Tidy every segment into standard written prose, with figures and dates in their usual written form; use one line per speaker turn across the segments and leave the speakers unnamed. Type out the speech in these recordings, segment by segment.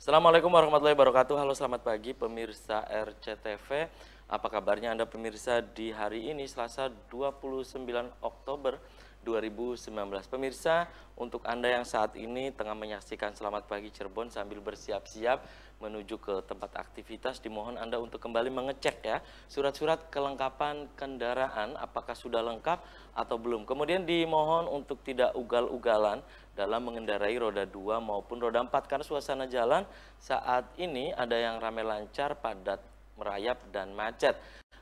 Assalamualaikum warahmatullahi wabarakatuh. Halo, selamat pagi pemirsa RCTV. Apa kabarnya Anda pemirsa di hari ini Selasa 29 Oktober 2019. Pemirsa, untuk Anda yang saat ini tengah menyaksikan Selamat Pagi Cirebon sambil bersiap-siap menuju ke tempat aktivitas, dimohon Anda untuk kembali mengecek ya surat-surat kelengkapan kendaraan apakah sudah lengkap atau belum. Kemudian dimohon untuk tidak ugal-ugalan dalam mengendarai roda 2 maupun roda 4 karena suasana jalan saat ini ada yang ramai lancar, padat, merayap, dan macet.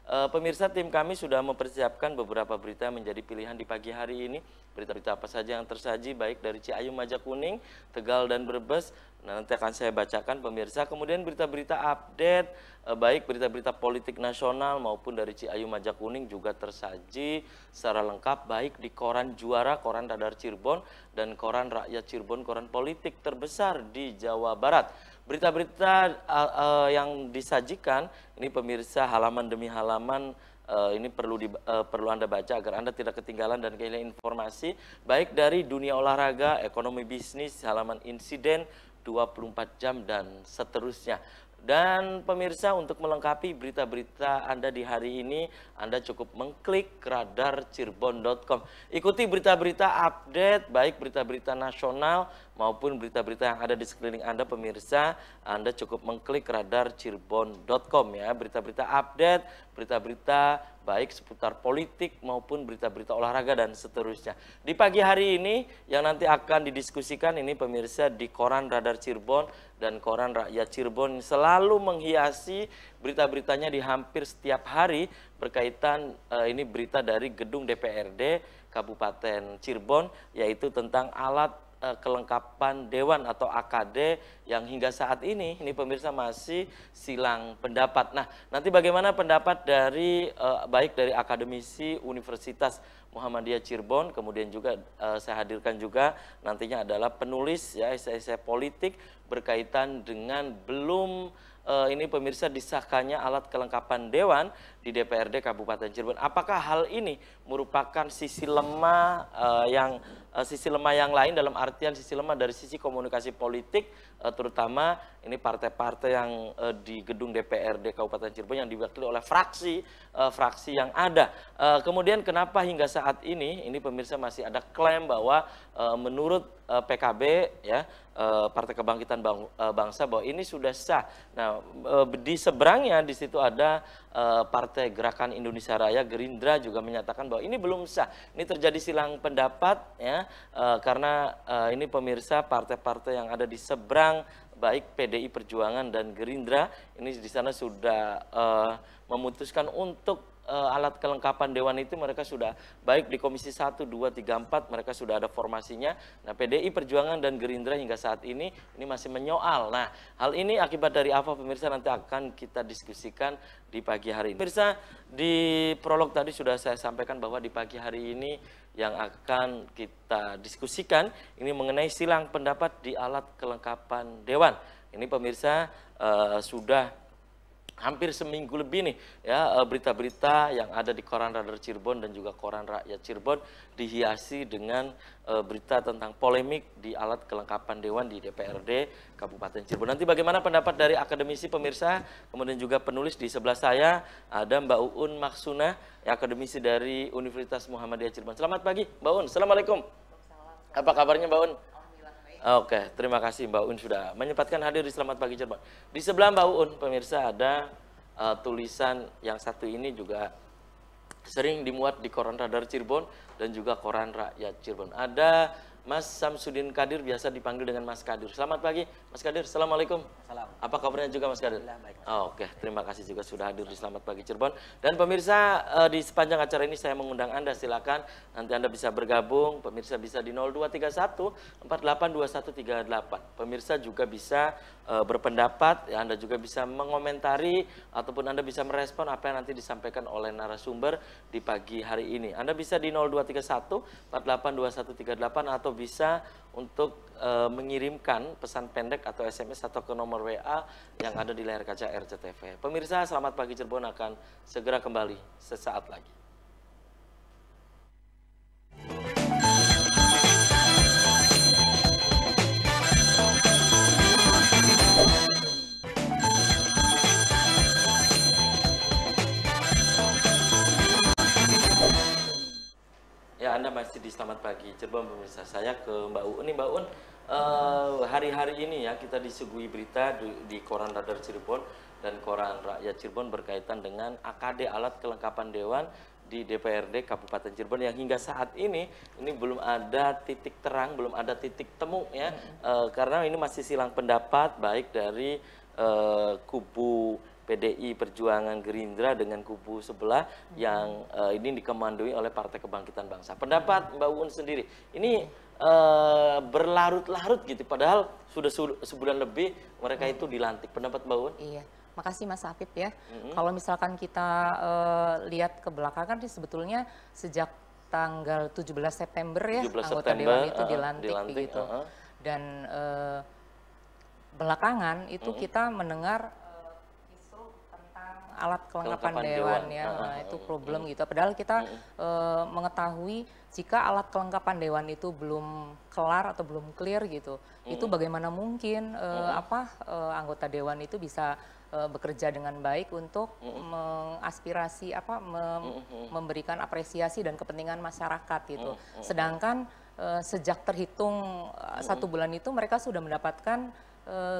Pemirsa, tim kami sudah mempersiapkan beberapa berita menjadi pilihan di pagi hari ini. Berita-berita apa saja yang tersaji baik dari Ciayu, Majakuning, Tegal, dan Brebes. Nah, nanti akan saya bacakan pemirsa. Kemudian berita-berita update, baik berita-berita politik nasional maupun dari Ciayu, Majakuning juga tersaji secara lengkap baik di koran Juara, koran Radar Cirebon, dan koran Rakyat Cirebon, koran politik terbesar di Jawa Barat. Berita-berita yang disajikan ini pemirsa halaman demi halaman ini perlu Anda baca agar Anda tidak ketinggalan dan kehilangan informasi baik dari dunia olahraga, ekonomi, bisnis, halaman insiden 24 jam dan seterusnya. Dan pemirsa, untuk melengkapi berita-berita Anda di hari ini, Anda cukup mengklik radarcirebon.com. Ikuti berita-berita update, baik berita-berita nasional maupun berita-berita yang ada di sekeliling Anda pemirsa. Anda cukup mengklik radarcirebon.com ya. Berita-berita update, berita-berita baik seputar politik maupun berita-berita olahraga dan seterusnya. Di pagi hari ini yang nanti akan didiskusikan ini pemirsa di koran Radar Cirebon dan koran Rakyat Cirebon selalu menghiasi berita-beritanya di hampir setiap hari berkaitan ini berita dari gedung DPRD Kabupaten Cirebon yaitu tentang alat kelengkapan Dewan atau AKD yang hingga saat ini pemirsa masih silang pendapat. Nah, nanti bagaimana pendapat dari baik dari akademisi Universitas Muhammadiyah Cirebon, kemudian juga saya hadirkan juga nantinya adalah penulis ya esai-esai politik berkaitan dengan belum ini pemirsa disahkannya alat kelengkapan Dewan di DPRD Kabupaten Cirebon. Apakah hal ini merupakan sisi lemah yang lain dalam artian sisi lemah dari sisi komunikasi politik, terutama ini partai-partai yang di gedung DPRD Kabupaten Cirebon yang diwakili oleh fraksi yang ada. Kemudian kenapa hingga saat ini pemirsa masih ada klaim bahwa menurut PKB ya Partai Kebangkitan Bangsa bahwa ini sudah sah. Nah, di seberangnya di situ ada Partai Gerakan Indonesia Raya Gerindra juga menyatakan bahwa ini belum sah. Ini terjadi silang pendapat ya karena ini pemirsa partai-partai yang ada di seberang baik PDI Perjuangan dan Gerindra ini di sana sudah memutuskan untuk alat kelengkapan Dewan itu mereka sudah baik di Komisi 1, 2, 3, 4 mereka sudah ada formasinya. Nah, PDI Perjuangan dan Gerindra hingga saat ini masih menyoal. Nah, hal ini akibat dari apa pemirsa nanti akan kita diskusikan di pagi hari ini. Pemirsa, di prolog tadi sudah saya sampaikan bahwa di pagi hari ini yang akan kita diskusikan ini mengenai silang pendapat di alat kelengkapan Dewan. Ini pemirsa sudah hampir seminggu lebih nih ya berita-berita yang ada di koran Radar Cirebon dan juga koran Rakyat Cirebon dihiasi dengan berita tentang polemik di alat kelengkapan Dewan di DPRD Kabupaten Cirebon. Nanti bagaimana pendapat dari akademisi pemirsa, kemudian juga penulis di sebelah saya ada Mbak Uun Maksuna, akademisi dari Universitas Muhammadiyah Cirebon. Selamat pagi Mbak Uun, Assalamualaikum. Apa kabarnya Mbak Uun? Oke, terima kasih Mbak Uun sudah menyempatkan hadir di Selamat Pagi Cirebon. Di sebelah Mbak Uun, pemirsa ada tulisan yang satu ini juga sering dimuat di koran Radar Cirebon dan juga koran Rakyat Cirebon. Ada Mas Samsudin Kadir, biasa dipanggil dengan Mas Kadir. Selamat pagi Mas Kadir, Assalamualaikum.
Salam.
Apa kabarnya juga Mas Kadir?
Baik.
Oke, terima kasih juga sudah hadir di Selamat Pagi Cirebon. Dan pemirsa di sepanjang acara ini saya mengundang Anda, silakan nanti Anda bisa bergabung. Pemirsa bisa di 0231 482138. Pemirsa juga bisa berpendapat, ya, Anda juga bisa mengomentari ataupun Anda bisa merespon apa yang nanti disampaikan oleh narasumber di pagi hari ini. Anda bisa di 0231 482138 atau bisa untuk mengirimkan pesan pendek atau SMS atau ke nomor WA yang ada di layar kaca RCTV. Pemirsa, Selamat Pagi Cirebon akan segera kembali sesaat lagi. Anda masih di Selamat Pagi Cirebon pemirsa. Saya ke Mbak Uun nih, Mbak Uun. Hari-hari ini ya kita disuguhi berita di Koran Radar Cirebon dan Koran Rakyat Cirebon berkaitan dengan AKD alat kelengkapan dewan di DPRD Kabupaten Cirebon yang hingga saat ini belum ada titik terang, belum ada titik temu ya, karena ini masih silang pendapat baik dari kubu PDI Perjuangan Gerindra dengan kubu sebelah yang ini dikemandoi oleh Partai Kebangkitan Bangsa. Pendapat Mbak Uun sendiri, ini berlarut-larut gitu, padahal sudah sebulan lebih mereka itu dilantik. Pendapat Mbak Uun?
Iya, makasih Mas Afif ya. Kalau misalkan kita lihat ke belakang kan sebetulnya sejak tanggal 17 September ya
17
anggota
September,
dewan itu dilantik begitu. Dan belakangan itu kita mendengar isu tentang alat kelengkapan dewan ya, itu problem gitu. Padahal kita mengetahui jika alat kelengkapan dewan itu belum kelar atau belum clear gitu, itu bagaimana mungkin anggota dewan itu bisa bekerja dengan baik untuk mengaspirasi memberikan apresiasi dan kepentingan masyarakat gitu. Sedangkan sejak terhitung 1 bulan itu mereka sudah mendapatkan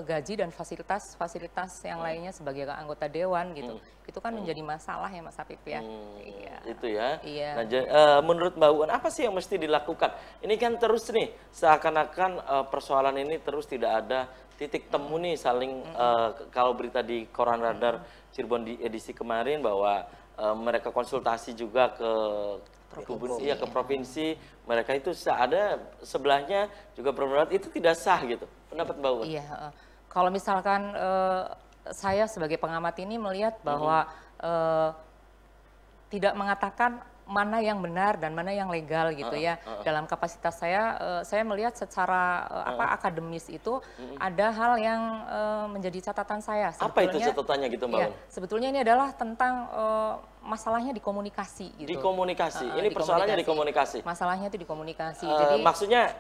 gaji dan fasilitas yang lainnya sebagai anggota dewan gitu. Itu kan menjadi masalah ya Mas Afif ya.
Iya. Itu ya.
Iya.
Nah, menurut Mbak Uun apa sih yang mesti dilakukan? Ini kan terus nih seakan-akan persoalan ini terus tidak ada titik temu nih saling kalau berita di Koran Radar Cirebon di edisi kemarin bahwa mereka konsultasi juga ke ke provinsi, mereka itu ada sebelahnya juga berpendapat itu tidak sah gitu. Pendapat Mbak Uun?
Iya, kalau misalkan saya sebagai pengamat ini melihat bahwa tidak mengatakan mana yang benar dan mana yang legal gitu ya. Dalam kapasitas saya melihat secara akademis itu ada hal yang menjadi catatan saya.
Apa itu catatannya gitu Mbak Uun?
Sebetulnya ini adalah tentang masalahnya di komunikasi gitu.
Di komunikasi, ini persoalannya di komunikasi?
Masalahnya itu di komunikasi. Jadi
maksudnya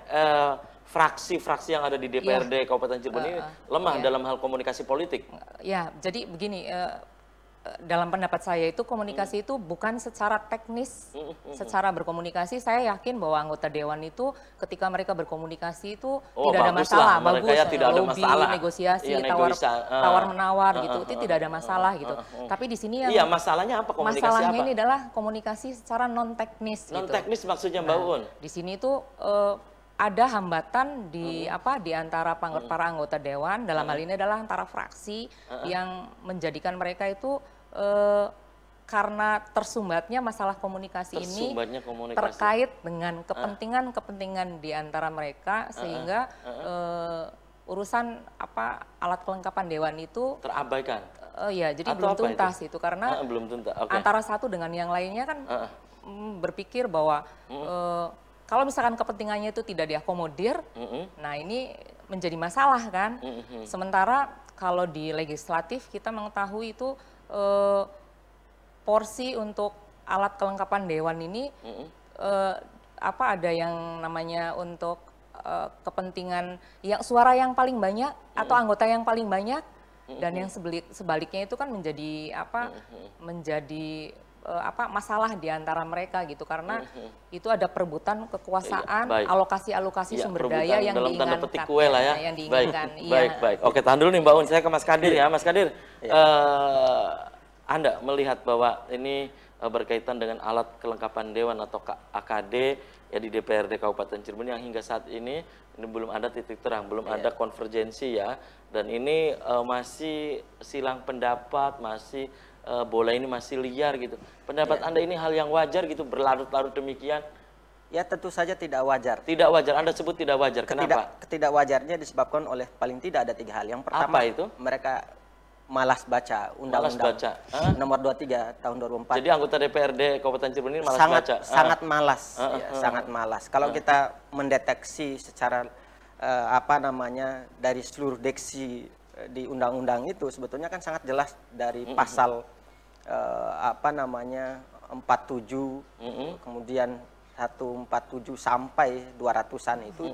fraksi-fraksi yang ada di DPRD Kabupaten Cirebon ini lemah dalam hal komunikasi politik? Ya,
jadi begini, dalam pendapat saya itu komunikasi itu bukan secara teknis, secara berkomunikasi saya yakin bahwa anggota dewan itu ketika mereka berkomunikasi itu tidak ada masalah, lobby, negosiasi, tawar-menawar gitu, itu tidak ada masalah gitu. Tapi di sini yang
masalahnya apa?
Masalahnya ini adalah komunikasi secara non teknis.
Non teknis maksudnya Mbak Uun?
Di sini tuh ada hambatan di antara para anggota dewan, dalam hal ini adalah antara fraksi yang menjadikan mereka itu karena tersumbatnya masalah komunikasi ini terkait dengan kepentingan di antara mereka sehingga urusan alat kelengkapan dewan itu
terabaikan.
Ya, jadi belum tuntas itu karena
belum tuntas.
Antara satu dengan yang lainnya kan berpikir bahwa kalau misalkan kepentingannya itu tidak diakomodir, nah ini menjadi masalah kan. Sementara kalau di legislatif kita mengetahui itu porsi untuk alat kelengkapan dewan ini ada yang namanya untuk kepentingan yang suara yang paling banyak atau anggota yang paling banyak dan yang sebaliknya itu kan menjadi masalah di antara mereka gitu karena itu ada perebutan kekuasaan, alokasi sumber daya yang
dalam
diinginkan.
Tanda petik kue lah ya.
Yang diinginkan.
Baik. Oke, tahan dulu nih Mbak Uun, saya ke Mas Kadir ya. Mas Kadir, Anda melihat bahwa ini berkaitan dengan alat kelengkapan dewan atau AKD ya di DPRD Kabupaten Cirebon yang hingga saat ini belum ada titik terang, belum ada konvergensi ya, dan ini masih silang pendapat, masih bola ini masih liar gitu. Pendapat Anda ini hal yang wajar gitu, berlarut-larut demikian?
Ya tentu saja tidak wajar.
Tidak wajar, Anda sebut tidak wajar, kenapa?
Ketidakwajarnya disebabkan oleh paling tidak ada 3 hal. Yang pertama,
apa itu?
Mereka malas baca Undang-Undang nomor 23 tahun 2004.
Jadi anggota DPRD Kabupaten Cirebon ini malas baca?
Sangat malas, sangat malas. Kalau kita mendeteksi secara dari seluruh deksi di undang-undang itu sebetulnya kan sangat jelas dari pasal 47 kemudian 147 sampai 200-an itu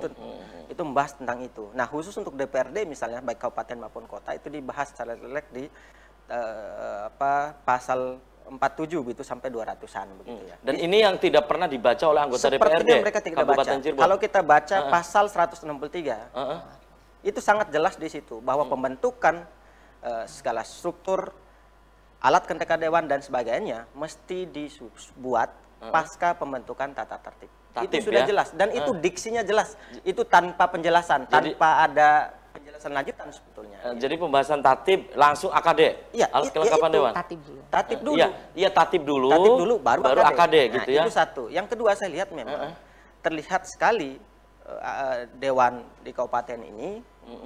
membahas tentang itu. Nah, khusus untuk DPRD misalnya baik kabupaten maupun kota itu dibahas secara jelek di pasal 47 gitu sampai 200-an begitu ya.
Dan ini yang tidak pernah dibaca oleh anggota DPRD
Sepertinya mereka tidak baca.
Cirebon.
Kalau kita baca pasal 163, itu sangat jelas di situ bahwa pembentukan segala struktur alat kelengkapan dewan dan sebagainya mesti dibuat pasca pembentukan tata tertib. Itu sudah jelas dan itu diksinya jelas. Itu tanpa penjelasan, tanpa ada penjelasan lanjutan sebetulnya.
Jadi pembahasan tatib langsung AKD,
ya,
alat kelengkapan dewan.
Tatib dulu.
Tatib dulu.
Iya tatib dulu.
Tatib dulu baru
AKD
nah,
gitu ya.
Itu satu. Yang kedua saya lihat memang terlihat sekali dewan di kabupaten ini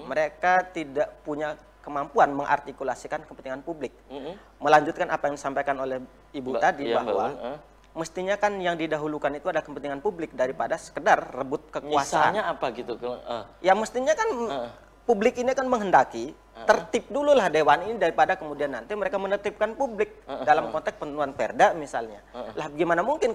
mereka tidak punya kemampuan mengartikulasikan kepentingan publik. Melanjutkan apa yang disampaikan oleh Ibu tadi bahwa mestinya kan yang didahulukan itu ada kepentingan publik daripada sekedar rebut kekuasaan.
Misalnya apa gitu?
Ya mestinya kan publik ini kan menghendaki tertib dulu lah dewan ini daripada kemudian nanti mereka menertibkan publik dalam konteks pemenuhan perda misalnya. Lah gimana mungkin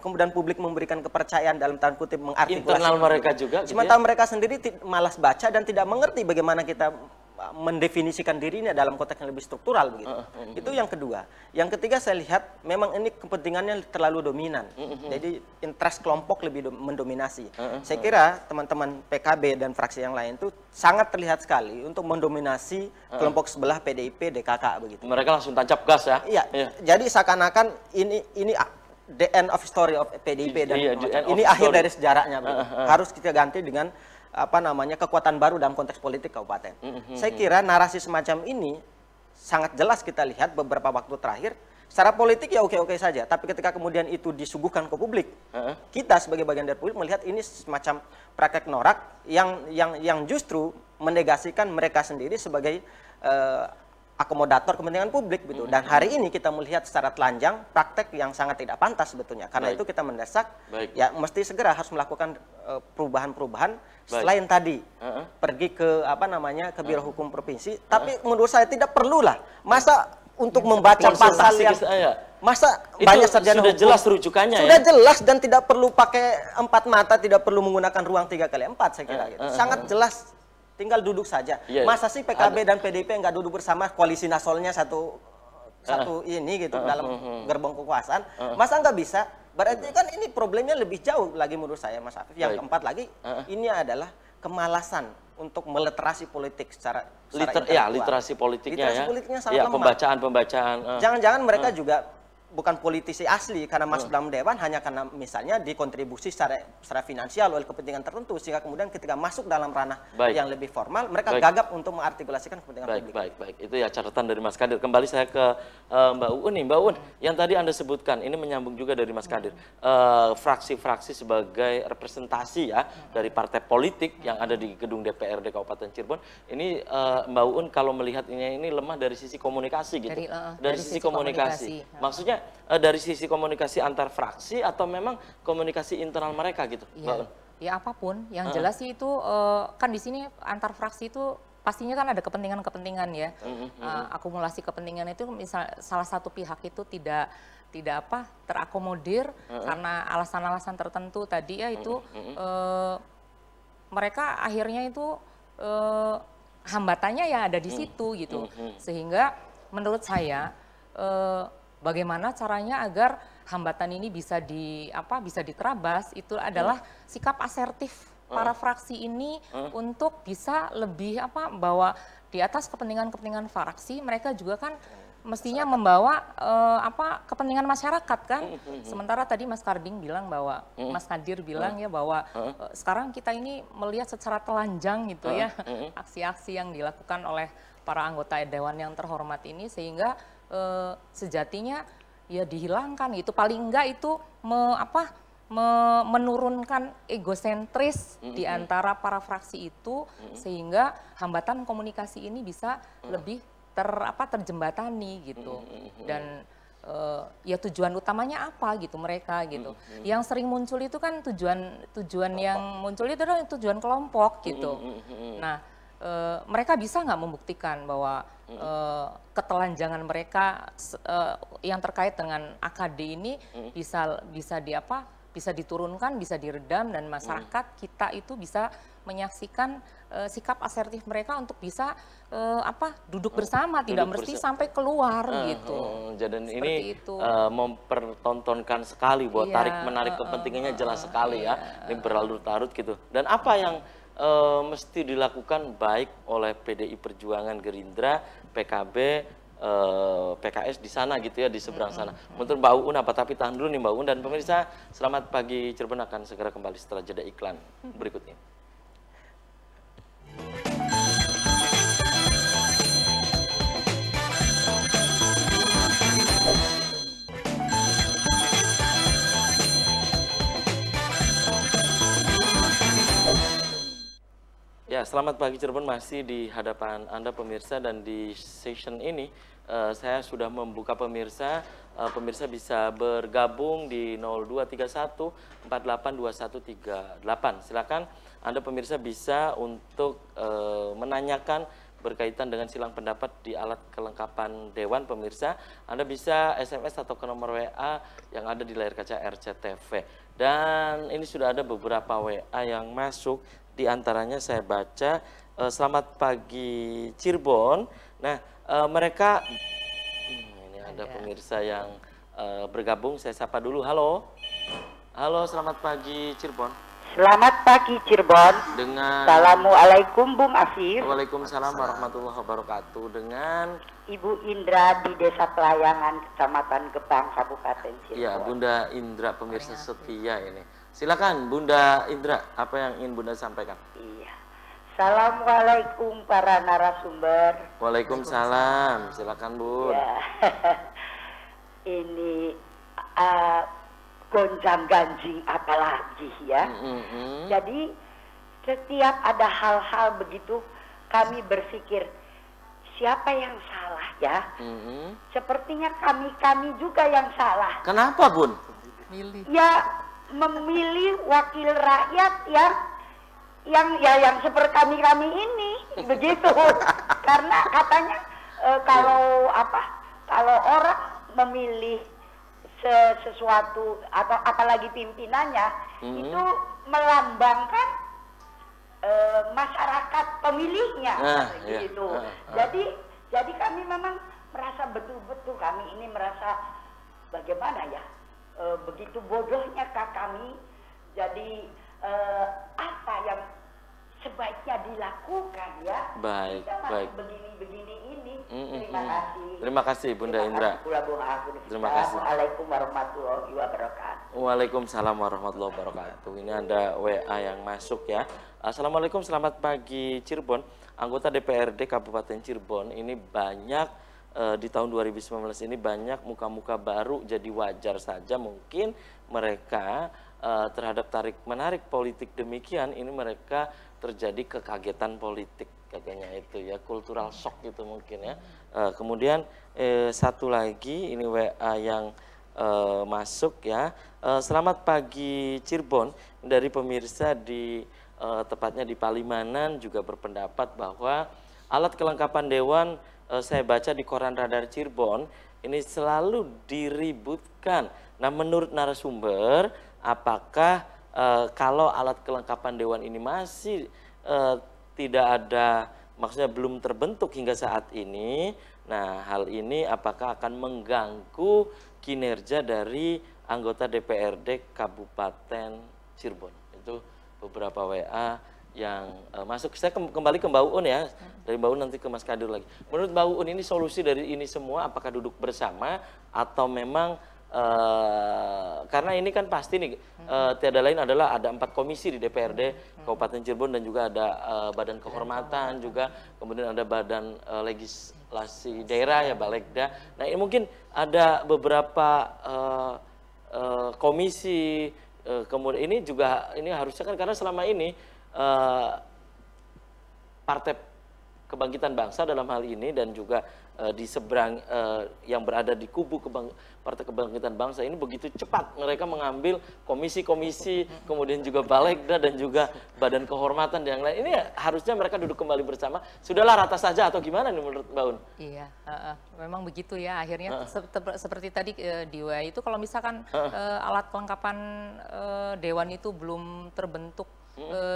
kemudian publik memberikan kepercayaan dalam tanda kutip mengartikulasi
internal mereka juga.
Sementara mereka sendiri malas baca dan tidak mengerti bagaimana kita mendefinisikan dirinya dalam konteks yang lebih struktural begitu. Itu yang kedua. Yang ketiga saya lihat memang ini kepentingannya terlalu dominan. Jadi interest kelompok lebih mendominasi. Saya kira teman-teman PKB dan fraksi yang lain itu sangat terlihat sekali untuk mendominasi kelompok sebelah PDIP, DKK begitu.
Mereka langsung tancap gas ya.
Iya. Jadi seakan-akan ini the end of story of PDIP dan ini akhir dari sejarahnya. Harus kita ganti dengan kekuatan baru dalam konteks politik kabupaten. Saya kira narasi semacam ini sangat jelas kita lihat beberapa waktu terakhir. Secara politik ya oke-oke saja, tapi ketika kemudian itu disuguhkan ke publik, kita sebagai bagian dari publik melihat ini semacam praktek norak yang justru menegasikan mereka sendiri sebagai akomodator kepentingan publik gitu. Dan hari ini kita melihat secara telanjang praktek yang sangat tidak pantas sebetulnya. Karena itu kita mendesak ya mesti segera harus melakukan perubahan-perubahan selain tadi pergi ke ke Biro Hukum Provinsi, tapi menurut saya tidak perlulah masa untuk membaca pasal yang masa banyak sarjana
sudah
hukum,
jelas rujukannya
sudah jelas dan tidak perlu pakai 4 mata, tidak perlu menggunakan ruang 3x4 saya kira gitu. Sangat jelas. Tinggal duduk saja. Masa sih PKB dan PDIP nggak duduk bersama koalisi nasionalnya satu ini gitu dalam gerbong kekuasaan? Masa nggak bisa? Berarti kan ini problemnya lebih jauh lagi menurut saya, Mas Afif. Yang keempat lagi, ini adalah kemalasan untuk meliterasi politik secara
literasi politiknya
literasi politiknya sangat lemah.
Pembacaan.
Jangan-jangan mereka juga bukan politisi asli karena masuk dalam dewan hanya karena misalnya dikontribusi secara finansial oleh kepentingan tertentu sehingga kemudian ketika masuk dalam ranah yang lebih formal mereka gagap untuk mengartikulasikan kepentingan publik.
Baik. Itu ya catatan dari Mas Kadir. Kembali saya ke Mbak Uun nih. Mbak Uun, yang tadi Anda sebutkan ini menyambung juga dari Mas Kadir. Fraksi-fraksi sebagai representasi ya dari partai politik yang ada di gedung DPRD Kabupaten Cirebon. Ini Mbak Uun kalau melihat ini lemah dari sisi komunikasi gitu. Dari sisi komunikasi. Maksudnya dari sisi komunikasi antar fraksi atau memang komunikasi internal mereka gitu, Mbak Un?
Ya apapun, yang jelas sih itu kan di sini antar fraksi itu pastinya kan ada kepentingan-kepentingan ya, akumulasi kepentingan itu misal salah satu pihak itu tidak terakomodir karena alasan-alasan tertentu tadi ya itu mereka akhirnya itu hambatannya ya ada di situ gitu, sehingga menurut saya bagaimana caranya agar hambatan ini bisa diterabas itu adalah sikap asertif para fraksi ini untuk bisa lebih bahwa di atas kepentingan-kepentingan fraksi mereka juga kan mestinya membawa kepentingan masyarakat kan. Sementara tadi Mas Karding bilang bahwa Mas Kadir bilang ya bahwa sekarang kita ini melihat secara telanjang gitu ya aksi-aksi yang dilakukan oleh para anggota dewan yang terhormat ini sehingga sejatinya ya dihilangkan itu paling enggak itu menurunkan egosentris di antara para fraksi itu sehingga hambatan komunikasi ini bisa lebih terjembatani gitu dan ya tujuan utamanya apa gitu mereka gitu yang sering muncul itu kan tujuan yang muncul itu adalah tujuan kelompok gitu. Nah mereka bisa nggak membuktikan bahwa ketelanjangan mereka yang terkait dengan AKD ini bisa bisa diturunkan, bisa diredam, dan masyarakat kita itu bisa menyaksikan sikap asertif mereka untuk bisa duduk bersama, tidak mesti sampai keluar gitu.
Dan ini mempertontonkan sekali bahwa tarik-menarik kepentingannya jelas sekali ya, ini berlarut-larut gitu. Dan apa yang mesti dilakukan baik oleh PDI Perjuangan, Gerindra, PKB, PKS di sana gitu ya, di seberang sana. Menurut Mbak Uun apa? Tapi tahan dulu nih Mbak Uun dan pemirsa, selamat pagi Cirebon akan segera kembali setelah jeda iklan berikut ini. Ya, selamat pagi Cirebon, masih di hadapan Anda pemirsa, dan di session ini saya sudah membuka pemirsa. Pemirsa bisa bergabung di 0231 482138. Silakan Anda pemirsa bisa untuk menanyakan berkaitan dengan silang pendapat di alat kelengkapan Dewan pemirsa. Anda bisa SMS atau ke nomor WA yang ada di layar kaca RCTV. Dan ini sudah ada beberapa WA yang masuk. Di antaranya saya baca, selamat pagi Cirebon. Nah, mereka, ini ada pemirsa yang bergabung, saya sapa dulu. Halo, halo, selamat pagi Cirebon.
Selamat pagi Cirebon.
Dengan
Assalamualaikum Bung Afif.
Waalaikumsalam warahmatullahi wabarakatuh. Dengan
Ibu Indra di Desa Pelayangan, Kecamatan Gebang, Kabupaten Cirebon.
Ya, Bunda Indra pemirsa setia ini. Silakan Bunda Indra, apa yang ingin Bunda sampaikan?
Iya. Assalamualaikum para narasumber.
Waalaikumsalam, silakan Bun.
Ya. Ini gonjang ganjing apalagi ya. Jadi setiap ada hal-hal begitu kami berpikir siapa yang salah ya. Sepertinya kami juga yang salah.
Kenapa Bun?
Ya memilih wakil rakyat yang seperti kami ini begitu. Karena katanya kalau orang memilih sesuatu atau apalagi pimpinannya itu melambangkan masyarakat pemilihnya gitu. Jadi kami memang merasa betul-betul kami ini merasa bagaimana ya, begitu bodohnya kami. Jadi apa yang sebaiknya dilakukan ya?
Baik, baik.
Begini ini. Terima kasih.
Terima kasih Bunda Indra. Terima kasih.
Assalamualaikum warahmatullahi wabarakatuh.
Waalaikumsalam warahmatullahi wabarakatuh. Ini ada WA yang masuk ya. Assalamualaikum, selamat pagi Cirebon. Anggota DPRD Kabupaten Cirebon ini banyak di tahun 2019 ini banyak muka-muka baru, jadi wajar saja mungkin mereka terhadap tarik-menarik politik demikian ini mereka terjadi kekagetan politik katanya itu ya, cultural shock itu mungkin ya. Kemudian satu lagi ini WA yang masuk ya. Selamat pagi Cirebon, dari pemirsa di tepatnya di Palimanan juga berpendapat bahwa alat kelengkapan Dewan saya baca di koran Radar Cirebon ini selalu diributkan. Nah, menurut narasumber, apakah kalau alat kelengkapan Dewan ini masih tidak ada, maksudnya belum terbentuk hingga saat ini, nah hal ini apakah akan mengganggu kinerja dari anggota DPRD Kabupaten Cirebon? Itu beberapa WA yang masuk. Saya kembali ke Mbak Uun ya, dari Mbak Uun nanti ke Mas Kadir lagi. Menurut Mbak Uun ini solusi dari ini semua apakah duduk bersama atau memang karena ini kan pasti nih tiada lain adalah ada 4 komisi di DPRD Kabupaten Cirebon dan juga ada badan kehormatan juga, kemudian ada badan legislasi daerah ya Balekda. Nah ini mungkin ada beberapa komisi, kemudian ini juga ini harusnya kan karena selama ini partai Kebangkitan Bangsa dalam hal ini dan juga di seberang yang berada di kubu Partai Kebangkitan Bangsa ini begitu cepat mereka mengambil komisi-komisi, kemudian juga Balegda dan juga Badan Kehormatan dan yang lain. Ini harusnya mereka duduk kembali bersama. Sudahlah rata saja atau gimana nih menurut Mbak Un?
Iya, memang begitu ya. Akhirnya seperti tadi di WA itu kalau misalkan alat kelengkapan dewan itu belum terbentuk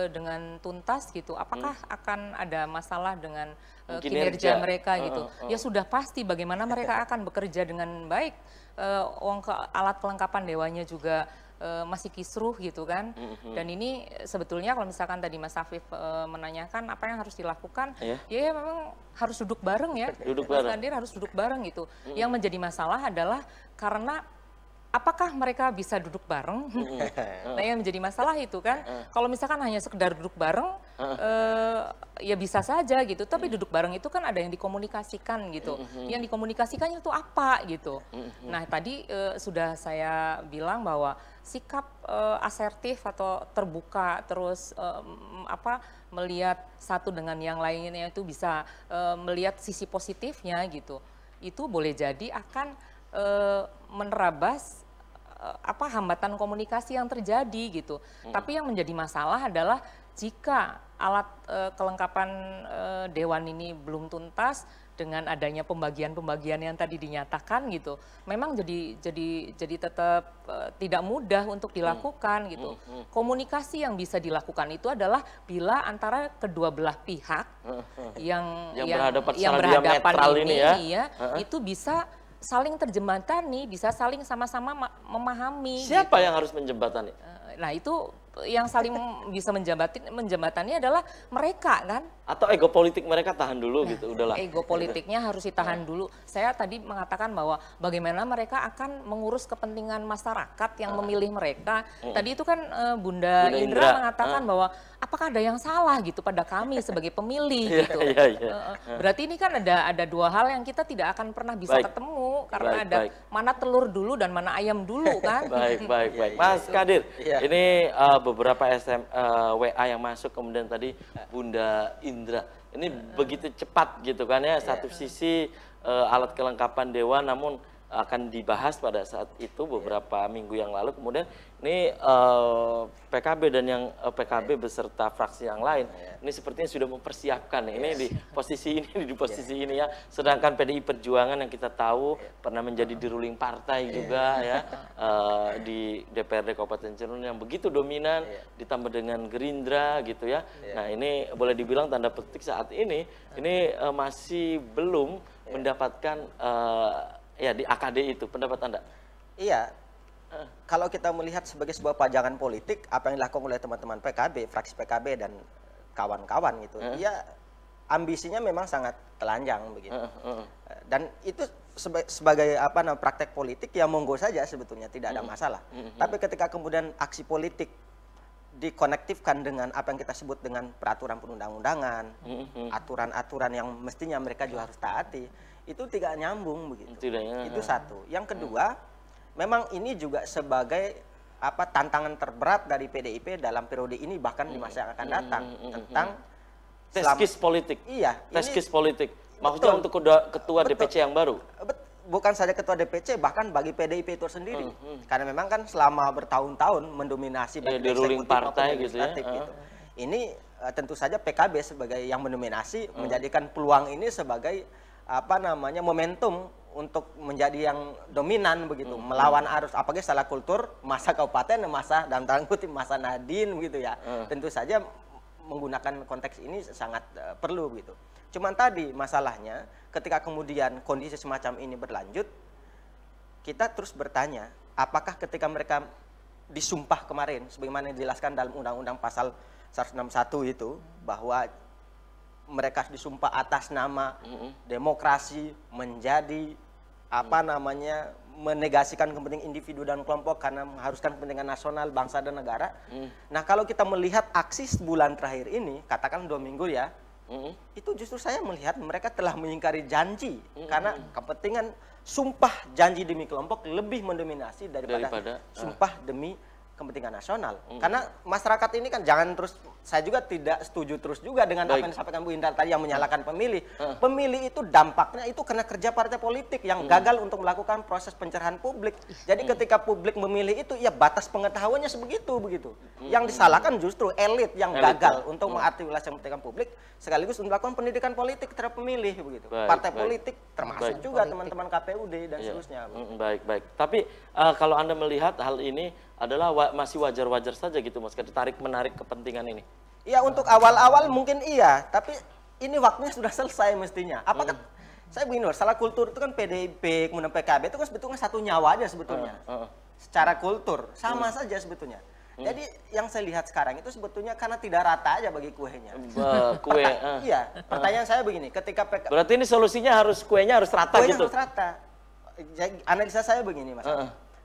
dengan tuntas gitu, apakah akan ada masalah dengan kinerja mereka gitu? Ya sudah pasti bagaimana mereka akan bekerja dengan baik. Alat kelengkapan dewannya juga masih kisruh gitu kan. Dan ini sebetulnya kalau misalkan tadi Mas Afif menanyakan apa yang harus dilakukan, ya memang harus duduk bareng ya. Mas Kadir harus duduk bareng gitu. Yang menjadi masalah adalah karena apakah mereka bisa duduk bareng? Nah, yang menjadi masalah itu kan, kalau misalkan hanya sekedar duduk bareng, ya bisa saja gitu. Tapi duduk bareng itu kan ada yang dikomunikasikan gitu. Yang dikomunikasikan itu apa gitu. Nah, tadi sudah saya bilang bahwa sikap asertif atau terbuka terus melihat satu dengan yang lainnya itu bisa melihat sisi positifnya gitu. Itu boleh jadi akan menerabas hambatan komunikasi yang terjadi gitu. Tapi yang menjadi masalah adalah jika alat kelengkapan dewan ini belum tuntas dengan adanya pembagian-pembagian yang tadi dinyatakan gitu, memang jadi tetap tidak mudah untuk dilakukan gitu. Komunikasi yang bisa dilakukan itu adalah bila antara kedua belah pihak yang berhadapan ini ya, itu bisa saling terjembatani, bisa saling sama-sama memahami.
Siapa
gitu.
yang harus menjembatani?
Nah itu yang saling bisa menjembatani adalah mereka kan.
Atau ego politik mereka tahan dulu gitu, udahlah.
Ego politiknya harus ditahan dulu. Saya tadi mengatakan bahwa bagaimana mereka akan mengurus kepentingan masyarakat yang memilih mereka. Tadi itu kan Bunda Indra mengatakan bahwa apakah ada yang salah gitu pada kami sebagai pemilih gitu. Berarti ini kan ada dua hal yang kita tidak akan pernah bisa ketemu karena ada mana telur dulu dan mana ayam dulu kan.
Baik. Mas Kadir, ini beberapa WA yang masuk kemudian tadi Bunda Indra. Ini begitu cepat gitu kan ya. Satu sisi alat kelengkapan dewan namun akan dibahas pada saat itu beberapa minggu yang lalu. Kemudian ini PKB dan yang PKB beserta fraksi yang lain ini sepertinya sudah mempersiapkan ini di posisi ini ya. Sedangkan PDI Perjuangan yang kita tahu pernah menjadi di ruling partai juga ya di DPRD Kabupaten Cirebon yang begitu dominan ditambah dengan Gerindra gitu ya. Nah ini boleh dibilang tanda petik saat ini masih belum mendapatkan ya di AKD itu, pendapat Anda?
Iya, kalau kita melihat sebagai sebuah pajangan politik, apa yang dilakukan oleh teman-teman PKB, fraksi PKB dan kawan-kawan gitu, ya ambisinya memang sangat telanjang begitu. Dan itu sebagai praktek politik ya monggo saja sebetulnya, tidak ada masalah. Tapi ketika kemudian aksi politik dikonektifkan dengan apa yang kita sebut dengan peraturan perundang-undangan, aturan-aturan yang mestinya mereka juga harus taati, itu tidak nyambung begitu. Itu satu. Yang kedua, memang ini juga sebagai tantangan terberat dari PDIP dalam periode ini bahkan di masa yang akan datang tentang
teskis politik.
Iya,
teskis politik. Maksudnya untuk ketua DPC yang baru.
Bukan saja ketua DPC, bahkan bagi PDIP itu sendiri. Karena memang kan selama bertahun-tahun mendominasi
di ruling partai gitu ya.
Gitu. Ini tentu saja PKB sebagai yang mendominasi menjadikan peluang ini sebagai momentum untuk menjadi yang dominan begitu, melawan arus apalagi salah kultur masa kabupaten, masa dalam tanda kutip masa Nadine begitu ya. Tentu saja menggunakan konteks ini sangat perlu begitu. Cuman tadi masalahnya ketika kemudian kondisi semacam ini berlanjut, kita terus bertanya, apakah ketika mereka disumpah kemarin sebagaimana dijelaskan dalam Undang-Undang Pasal 161 itu bahwa mereka disumpah atas nama demokrasi menjadi menegasikan kepentingan individu dan kelompok karena mengharuskan kepentingan nasional, bangsa dan negara. Nah, kalau kita melihat aksi sebulan terakhir ini, katakan 2 minggu ya, itu justru saya melihat mereka telah mengingkari janji karena kepentingan sumpah janji demi kelompok lebih mendominasi daripada sumpah demi kepentingan nasional. Karena masyarakat ini kan jangan terus, saya juga tidak setuju terus juga dengan apa yang disampaikan Bu Indah tadi yang menyalahkan pemilih. Pemilih itu dampaknya itu karena kerja partai politik yang gagal untuk melakukan proses pencerahan publik. Jadi ketika publik memilih itu, ya batas pengetahuannya sebegitu begitu. Yang disalahkan justru elit yang gagal untuk mengartikulasi kepentingan publik sekaligus melakukan pendidikan politik terhadap pemilih begitu. Partai politik termasuk juga teman-teman KPUD dan seterusnya.
Baik. Tapi kalau Anda melihat hal ini adalah masih wajar-wajar saja gitu Mas, ditarik-menarik kepentingan ini.
Iya, untuk awal-awal mungkin iya, tapi ini waktunya sudah selesai mestinya. Apakah saya begini, salah kultur itu kan PDIP kemudian PKB itu kan sebetulnya satu nyawa aja sebetulnya. Secara kultur sama saja sebetulnya. Jadi yang saya lihat sekarang itu sebetulnya karena tidak rata aja bagi kuenya. Iya, pertanyaan saya begini, ketika
berarti ini solusinya harus kuenya harus rata gitu.
Harus rata. Analisa saya begini Mas.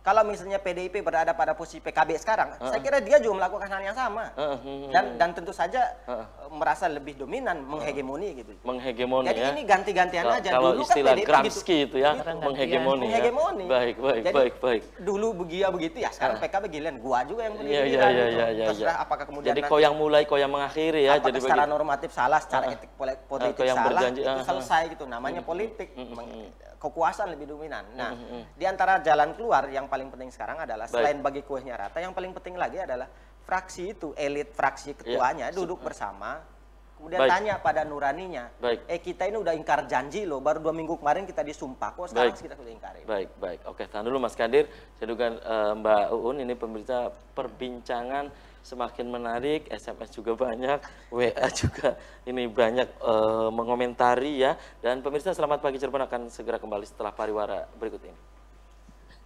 Kalau misalnya PDIP berada pada posisi PKB sekarang, saya kira dia juga melakukan hal yang sama. Dan tentu saja merasa lebih dominan, menghegemoni gitu.
Menghegemoni.
Jadi ini ganti-gantian aja.
Kalau
dulu
istilah
kan
Gramsci gitu ya, menghegemoni.
Menghegemoni.
Baik.
Dulu begitu ya, sekarang PKB giliran gua juga yang begini.
Terserah
apakah kemudian
jadi kau yang mulai, kau yang mengakhiri ya. Jadi
secara normatif salah, secara etik politik salah, itu selesai gitu. Namanya politik. Kekuasaan lebih dominan. Nah, di antara jalan keluar yang paling penting sekarang adalah selain bagi kuenya rata, yang paling penting lagi adalah fraksi itu, elit fraksi ketuanya duduk bersama, kemudian tanya pada nuraninya, kita ini udah ingkar janji loh, baru 2 minggu kemarin kita disumpah, kok sekarang kita sudah ingkari.
Baik. Oke, tahan dulu Mas Kadir. Saya duga Mbak Uun ini pemirsa perbincangan semakin menarik, SMS juga banyak, WA juga ini banyak mengomentari ya. Dan pemirsa Selamat Pagi Cirebon akan segera kembali setelah pariwara berikut ini.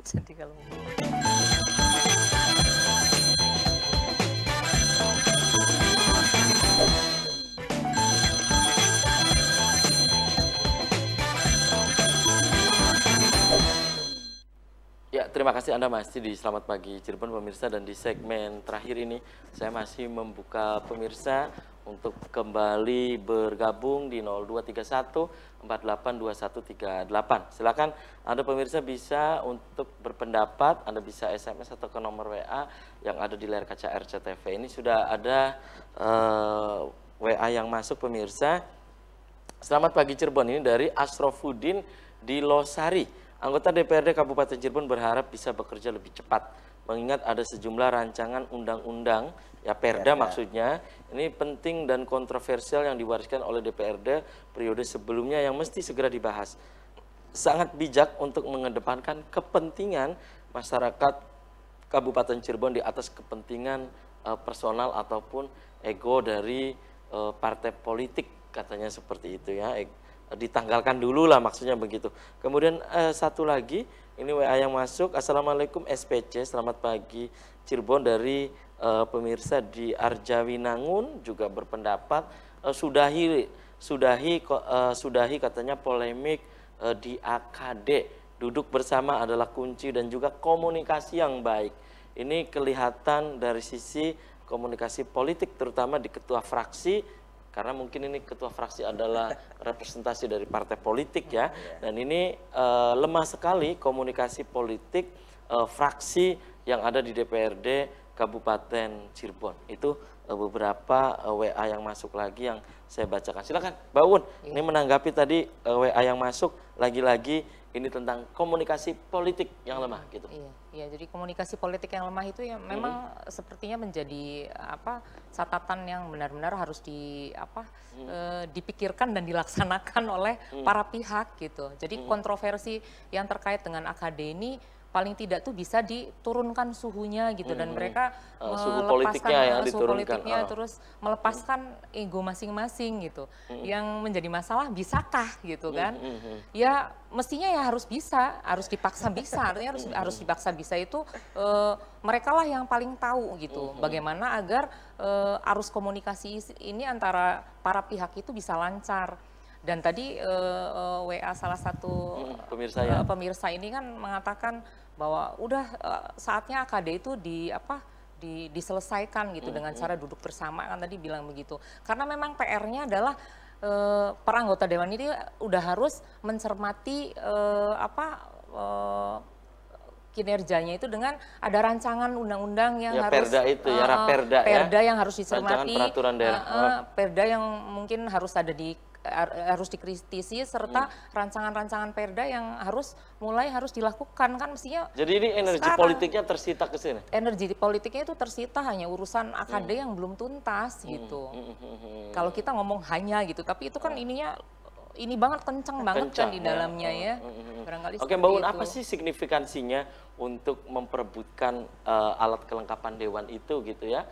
Jadi kalau
ya, terima kasih Anda masih di Selamat Pagi Cirebon pemirsa, dan di segmen terakhir ini saya masih membuka pemirsa untuk kembali bergabung di 0231 482138. Silakan Anda pemirsa bisa untuk berpendapat, Anda bisa SMS atau ke nomor WA yang ada di layar kaca RCTV. Ini sudah ada WA yang masuk pemirsa. Selamat Pagi Cirebon, ini dari Asrofuddin di Losari. Anggota DPRD Kabupaten Cirebon berharap bisa bekerja lebih cepat, mengingat ada sejumlah rancangan undang-undang, ya Perda maksudnya, ini penting dan kontroversial yang diwariskan oleh DPRD periode sebelumnya yang mesti segera dibahas. Sangat bijak untuk mengedepankan kepentingan masyarakat Kabupaten Cirebon di atas kepentingan personal ataupun ego dari partai politik, katanya seperti itu ya. Ditanggalkan dulu lah maksudnya begitu. Kemudian satu lagi, ini WA yang masuk. Assalamualaikum SPC, selamat pagi Cirebon, dari pemirsa di Arjawinangun juga berpendapat sudahi katanya polemik di AKD. Duduk bersama adalah kunci dan juga komunikasi yang baik. Ini kelihatan dari sisi komunikasi politik terutama di ketua fraksi. Karena mungkin ini ketua fraksi adalah representasi dari partai politik ya. Dan ini lemah sekali komunikasi politik fraksi yang ada di DPRD Kabupaten Cirebon. Itu beberapa WA yang masuk lagi yang saya bacakan. Silakan Mbak Un, ini menanggapi tadi WA yang masuk, lagi-lagi ini tentang komunikasi politik yang lemah gitu.
Iya, jadi komunikasi politik yang lemah itu ya memang sepertinya menjadi catatan yang benar-benar harus dipikirkan dan dilaksanakan oleh para pihak gitu. Jadi kontroversi yang terkait dengan AKD ini paling tidak tuh bisa diturunkan suhunya gitu, dan mereka
suhu politiknya
terus melepaskan ego masing-masing gitu. Yang menjadi masalah bisakah gitu kan? Ya mestinya ya harus dipaksa bisa. Artinya harus dipaksa bisa itu mereka lah yang paling tahu gitu. Bagaimana agar arus komunikasi ini antara para pihak itu bisa lancar. Dan tadi WA salah satu pemirsa ini kan mengatakan bahwa udah saatnya AKD itu diselesaikan gitu dengan cara duduk bersama, kan tadi bilang begitu. Karena memang PR-nya adalah para anggota dewan ini udah harus mencermati kinerjanya itu dengan ada rancangan undang-undang yang harus
perda itu ya, raperda
perda yang harus dicermati,
peraturan daerah.
Perda yang mungkin harus ada harus dikritisi, serta rancangan-rancangan perda yang harus dilakukan kan mestinya.
Jadi ini energi politiknya tersita ke sini. Energi
politiknya itu tersita hanya urusan AKD yang belum tuntas gitu. Kalau kita ngomong hanya gitu, tapi itu kan ininya ini banget kencang banget kan di dalamnya ya. Barangkali
Oke, Mbak Un, apa sih signifikansinya untuk memperebutkan alat kelengkapan dewan itu gitu ya?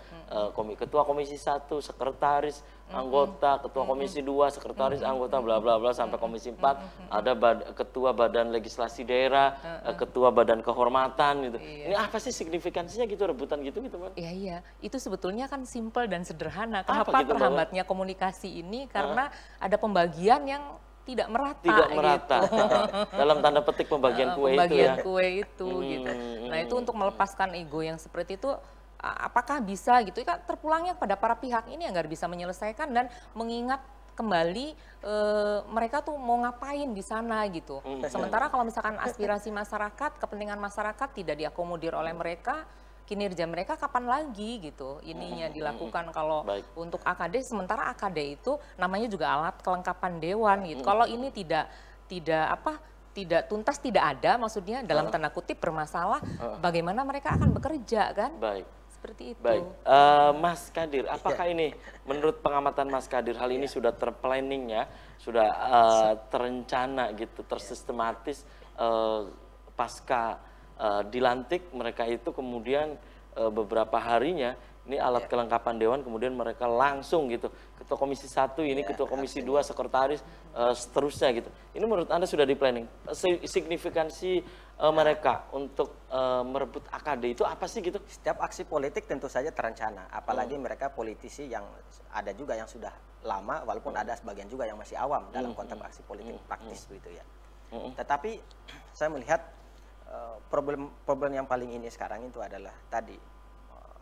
Ketua Komisi 1, sekretaris, anggota, ketua Komisi 2, sekretaris, anggota, bla bla bla sampai Komisi 4, ada ketua Badan Legislasi Daerah, ketua Badan Kehormatan gitu. Ini apa sih signifikansinya gitu, rebutan gitu Mbak?
Iya, itu sebetulnya kan simpel dan sederhana. Kenapa gitu, terhambatnya komunikasi ini? Karena ada pembagian yang tidak merata.
Tidak merata. Gitu. Dalam tanda petik pembagian kue itu ya.
Kue itu gitu. Nah, itu untuk melepaskan ego yang seperti itu, apakah bisa gitu? Kan terpulangnya pada para pihak ini agar bisa menyelesaikan dan mengingat kembali mereka tuh mau ngapain di sana gitu. Sementara kalau misalkan aspirasi masyarakat, kepentingan masyarakat tidak diakomodir oleh mereka, kinerja mereka kapan lagi gitu ininya dilakukan. Kalau untuk AKD, sementara AKD itu namanya juga alat kelengkapan dewan gitu. Kalau ini tidak tuntas, tidak ada, maksudnya dalam tanda kutip bermasalah, bagaimana mereka akan bekerja kan? Seperti itu.
Mas Kadir, apakah ini menurut pengamatan Mas Kadir hal ini sudah terplanning ya, sudah terencana gitu, tersistematis pasca dilantik mereka itu kemudian beberapa harinya ini alat kelengkapan dewan kemudian mereka langsung gitu, ketua Komisi 1 ini, ketua Komisi 2, sekretaris, seterusnya gitu. Ini menurut Anda sudah di planning? Signifikansi mereka untuk merebut AKD itu apa sih gitu?
Setiap aksi politik tentu saja terencana, apalagi mereka politisi yang ada juga yang sudah lama, walaupun ada sebagian juga yang masih awam dalam konteks aksi politik praktis begitu ya. Tetapi saya melihat problem yang paling ini sekarang itu adalah tadi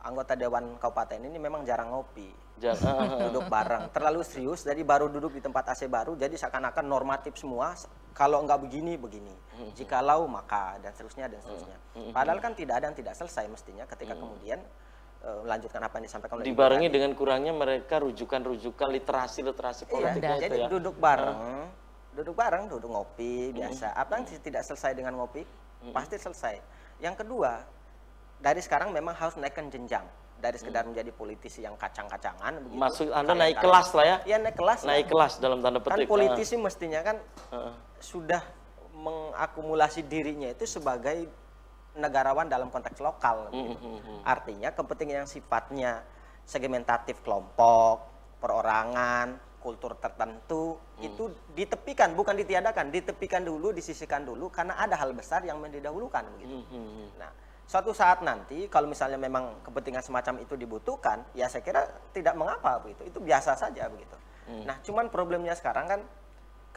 anggota Dewan Kabupaten ini memang jarang ngopi, duduk bareng, terlalu serius, jadi baru duduk di tempat AC baru, jadi seakan-akan normatif semua, kalau enggak begini, jikalau maka, dan seterusnya, dan seterusnya. Padahal kan tidak ada yang tidak selesai mestinya ketika kemudian melanjutkan apa yang disampaikan oleh
dibarengi dengan kurangnya mereka rujukan-rujukan literasi politiknya itu
jadi
ya.
duduk bareng, duduk ngopi biasa. Apa yang tidak selesai dengan ngopi? Pasti selesai. Yang kedua, dari sekarang memang harus naikkan jenjang dari sekedar menjadi politisi yang kacang-kacangan begitu.
Maksud Anda naik kelas lah ya?
Iya, naik kelas.
Naik kelas dalam tanda petik.
Kan politisi mestinya kan sudah mengakumulasi dirinya itu sebagai negarawan dalam konteks lokal begitu. Artinya kepentingan yang sifatnya segmentatif kelompok, perorangan, kultur tertentu itu ditepikan, bukan ditiadakan, ditepikan dulu, disisihkan dulu karena ada hal besar yang mendahulukan begitu. Nah, suatu saat nanti kalau misalnya memang kepentingan semacam itu dibutuhkan, ya saya kira tidak mengapa begitu. Itu biasa saja begitu. Nah, cuman problemnya sekarang kan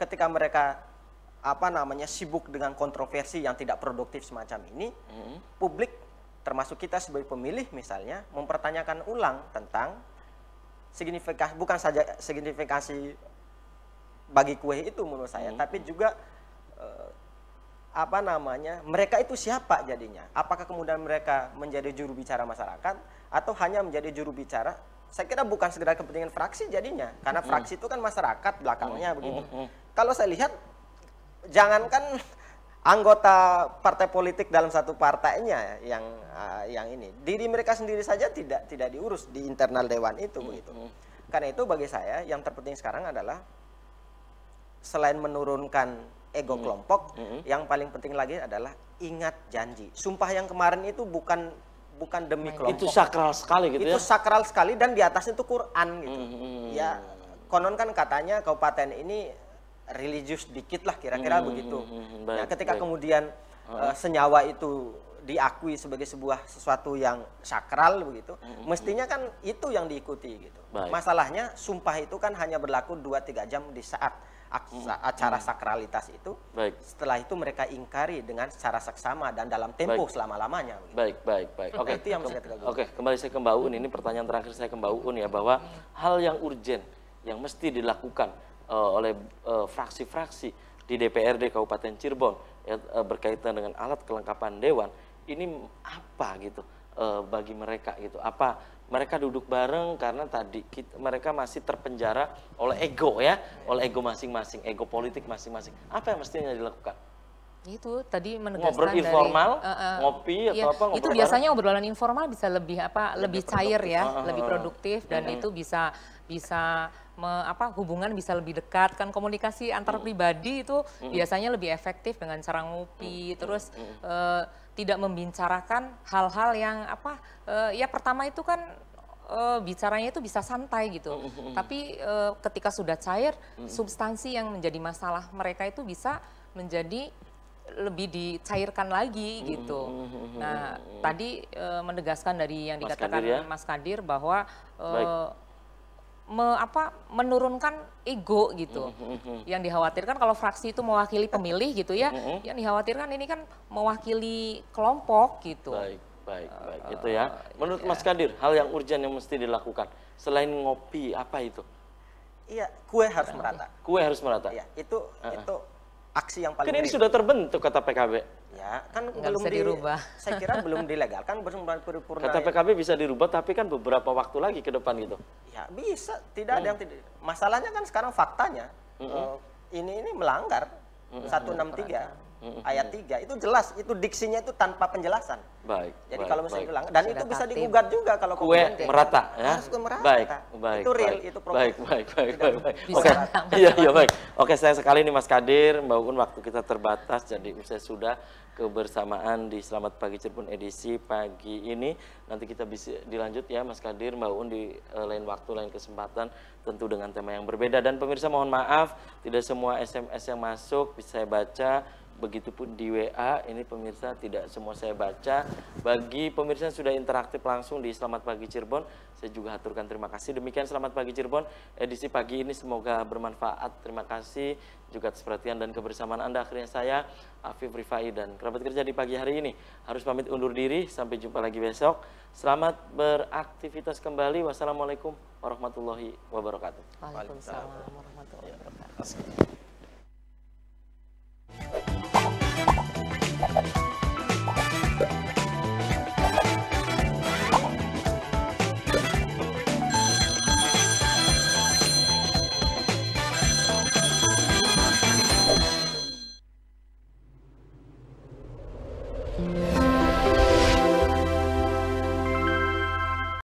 ketika mereka sibuk dengan kontroversi yang tidak produktif semacam ini, publik termasuk kita sebagai pemilih misalnya mempertanyakan ulang tentang signifikasi, bukan saja signifikasi bagi kue itu menurut saya, tapi juga mereka itu siapa jadinya? Apakah kemudian mereka menjadi juru bicara masyarakat atau hanya menjadi juru bicara? Saya kira bukan sekedar kepentingan fraksi jadinya, karena fraksi itu kan masyarakat belakangnya begitu. Kalau saya lihat, jangankan anggota partai politik dalam satu partainya yang ini, diri mereka sendiri saja tidak diurus di internal dewan itu begitu. Karena itu bagi saya yang terpenting sekarang adalah selain menurunkan ego kelompok, yang paling penting lagi adalah ingat janji. Sumpah yang kemarin itu bukan demi kelompok.
Itu sakral sekali gitu
ya. Itu sakral sekali dan di atasnya itu Quran gitu. Ya, konon kan katanya kabupaten ini religius dikit lah kira-kira begitu. Nah, ketika kemudian senyawa itu diakui sebagai sesuatu yang sakral begitu, mestinya kan itu yang diikuti gitu. Masalahnya sumpah itu kan hanya berlaku 2-3 jam di saat acara sakralitas itu. Setelah itu mereka ingkari dengan secara seksama dan dalam tempo selama-lamanya.
Baik.
Oke, itu yang bisa kita
Oke, kembali saya ke Mbak Un. Ini pertanyaan terakhir saya ke Mbak Un ya, bahwa hal yang urgen yang mesti dilakukan oleh fraksi-fraksi di DPRD Kabupaten Cirebon ya, berkaitan dengan alat kelengkapan dewan ini apa gitu bagi mereka gitu? Apa mereka duduk bareng karena tadi mereka masih terpenjara oleh ego ya, oleh ego masing-masing, ego politik masing-masing. Apa yang mestinya dilakukan?
Itu tadi menegaskan
ngobrol informal, ngopi atau apa?
Itu biasanya obrolan informal bisa lebih lebih cair ya, lebih produktif dan itu bisa hubungan bisa lebih dekat kan, komunikasi antar pribadi itu biasanya lebih efektif dengan cara ngopi, terus tidak membicarakan hal-hal yang ya pertama itu kan bicaranya itu bisa santai gitu, tapi ketika sudah cair substansi yang menjadi masalah mereka itu bisa menjadi lebih dicairkan lagi gitu. Nah, tadi menegaskan dari yang dikatakan Mas Kadir bahwa menurunkan ego gitu. Yang dikhawatirkan kalau fraksi itu mewakili pemilih gitu ya, yang dikhawatirkan ini kan mewakili kelompok gitu.
Baik. Itu ya. Menurut Mas Kadir, hal yang urgent yang mesti dilakukan selain ngopi apa itu?
Iya, kue harus merata.
Kue harus merata.
Iya, itu aksi yang paling.
Kan ini sudah terbentuk kata PKB.
Ya, kan
nggak bisa dirubah.
Saya kira belum dilegalkan, belum paripurna.
Kata PKB bisa dirubah, tapi kan beberapa waktu lagi ke depan gitu.
Ya bisa, tidak ada yang tidak. Masalahnya kan sekarang faktanya ini melanggar 163 ayat 3 itu jelas, itu diksinya itu tanpa penjelasan.
Baik.
Jadi kalau misalnya dilanggar dan itu bisa digugat juga kalau
kue merata ya.
Harus kue merata.
Baik.
Itu real, itu problem.
Baik. Oke. Iya, baik. Oke, sayang sekali nih Mas Kadir, Mbak Un, waktu kita terbatas, jadi usai sudah kebersamaan di Selamat Pagi Cirebon edisi pagi ini. Nanti kita bisa dilanjut ya Mas Kadir, Mbak Un di lain waktu, lain kesempatan, tentu dengan tema yang berbeda. Dan pemirsa mohon maaf, tidak semua SMS yang masuk bisa saya baca. Begitupun di WA, ini pemirsa tidak semua saya baca. Bagi pemirsa yang sudah interaktif langsung di Selamat Pagi Cirebon, saya juga haturkan terima kasih. Demikian Selamat Pagi Cirebon, edisi pagi ini semoga bermanfaat. Terima kasih juga atas perhatian dan kebersamaan Anda. Akhirnya saya, Afif Rifai dan kerabat kerja di pagi hari ini harus pamit undur diri. Sampai jumpa lagi besok. Selamat beraktivitas kembali. Wassalamualaikum warahmatullahi wabarakatuh.
Waalaikumsalam warahmatullahi wabarakatuh.